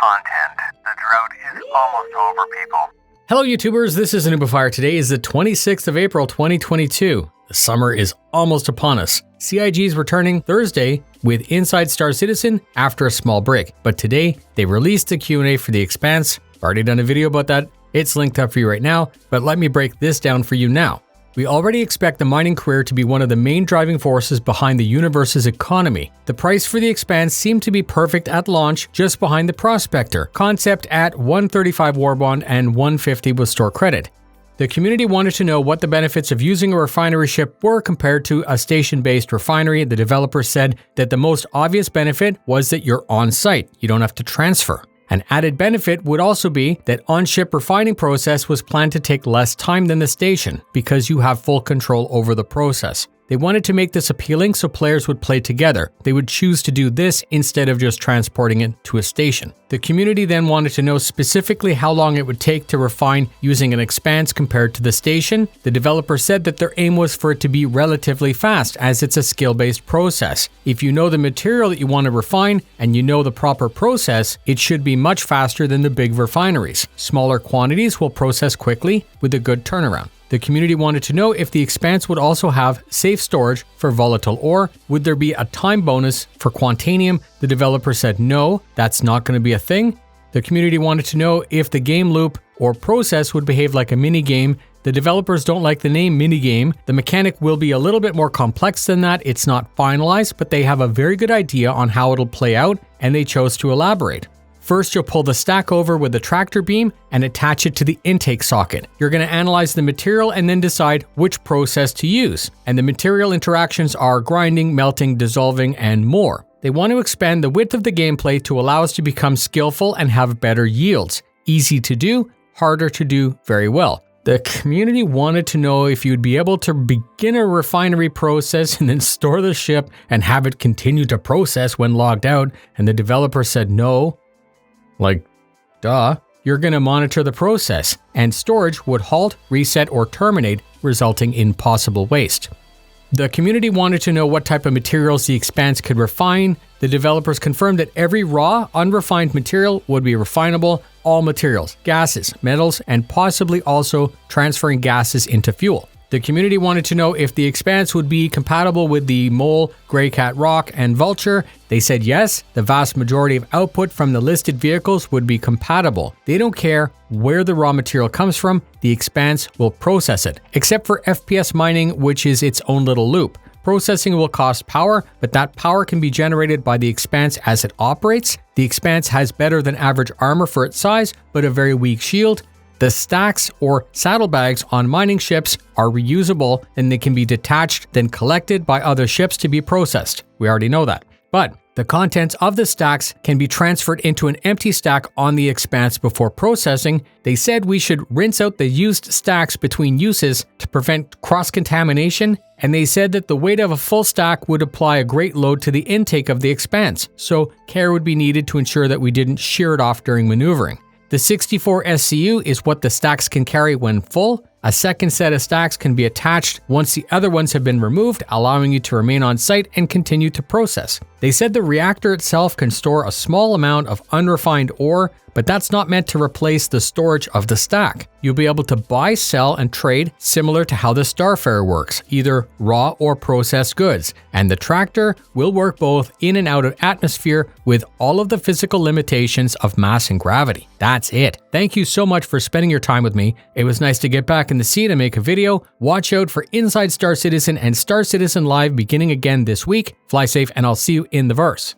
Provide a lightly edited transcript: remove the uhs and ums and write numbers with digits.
content. The drought is almost over, people. Hello YouTubers, this is noobifier. Today is the 26th of April 2022. The summer is almost upon us. CIG is returning Thursday with Inside StarCitizen after a small break, but today they released the Q&A for the Expanse. I've already done a video about that. It's linked up for you right now, but let me break this down for you now. We already expect the mining career to be one of the main driving forces behind the universe's economy. The price for the Expanse seemed to be perfect at launch, just behind the Prospector concept at 135 war bond and 150 with store credit. The community wanted to know what the benefits of using a refinery ship were compared to a station-based refinery. The developer said that the most obvious benefit was that you're on site. You don't have to transfer. An added benefit would also be that on-ship refining process was planned to take less time than the station because you have full control over the process. They wanted to make this appealing so players would play together. They would choose to do this instead of just transporting it to a station. The community then wanted to know specifically how long it would take to refine using an Expanse compared to the station. The developer said that their aim was for it to be relatively fast as it's a skill-based process. If you know the material that you want to refine and you know the proper process, it should be much faster than the big refineries. Smaller quantities will process quickly with a good turnaround. The community wanted to know if the Expanse would also have safe storage for volatile ore. Would there be a time bonus for Quantanium? The developer said no, that's not going to be a thing. The community wanted to know if the game loop or process would behave like a mini-game. The developers don't like the name mini-game. The mechanic will be a little bit more complex than that. It's not finalized, but they have a very good idea on how it'll play out, and they chose to elaborate. First, you'll pull the stack over with the tractor beam and attach it to the intake socket. You're going to analyze the material and then decide which process to use. And the material interactions are grinding, melting, dissolving, and more. They want to expand the width of the gameplay to allow us to become skillful and have better yields. Easy to do, harder to do very well. The community wanted to know if you'd be able to begin a refinery process and then store the ship and have it continue to process when logged out, and the developer said no. Like, duh. You're going to monitor the process, and storage would halt, reset, or terminate, resulting in possible waste. The community wanted to know what type of materials the Expanse could refine. The developers confirmed that every raw, unrefined material would be refinable, all materials, gases, metals, and possibly also transferring gases into fuel. The community wanted to know if the Expanse would be compatible with the Mole, Greycat Rock, and Vulture. They said yes, the vast majority of output from the listed vehicles would be compatible. They don't care where the raw material comes from, the Expanse will process it, except for FPS mining, which is its own little loop. Processing will cost power, but that power can be generated by the Expanse as it operates. The Expanse has better than average armor for its size, but a very weak shield. The stacks or saddlebags on mining ships are reusable and they can be detached, then collected by other ships to be processed. We already know that. But the contents of the stacks can be transferred into an empty stack on the Expanse before processing. They said we should rinse out the used stacks between uses to prevent cross-contamination, and they said that the weight of a full stack would apply a great load to the intake of the Expanse, so care would be needed to ensure that we didn't shear it off during maneuvering. The 64 SCU is what the stacks can carry when full. A second set of stacks can be attached once the other ones have been removed, allowing you to remain on site and continue to process. They said the reactor itself can store a small amount of unrefined ore, but that's not meant to replace the storage of the stack. You'll be able to buy, sell, and trade similar to how the Starfarer works, either raw or processed goods. And the tractor will work both in and out of atmosphere with all of the physical limitations of mass and gravity. That's it. Thank you so much for spending your time with me. It was nice to get back in the seat and make a video. Watch out for Inside StarCitizen and StarCitizen Live beginning again this week. Fly safe, and I'll see you in the verse.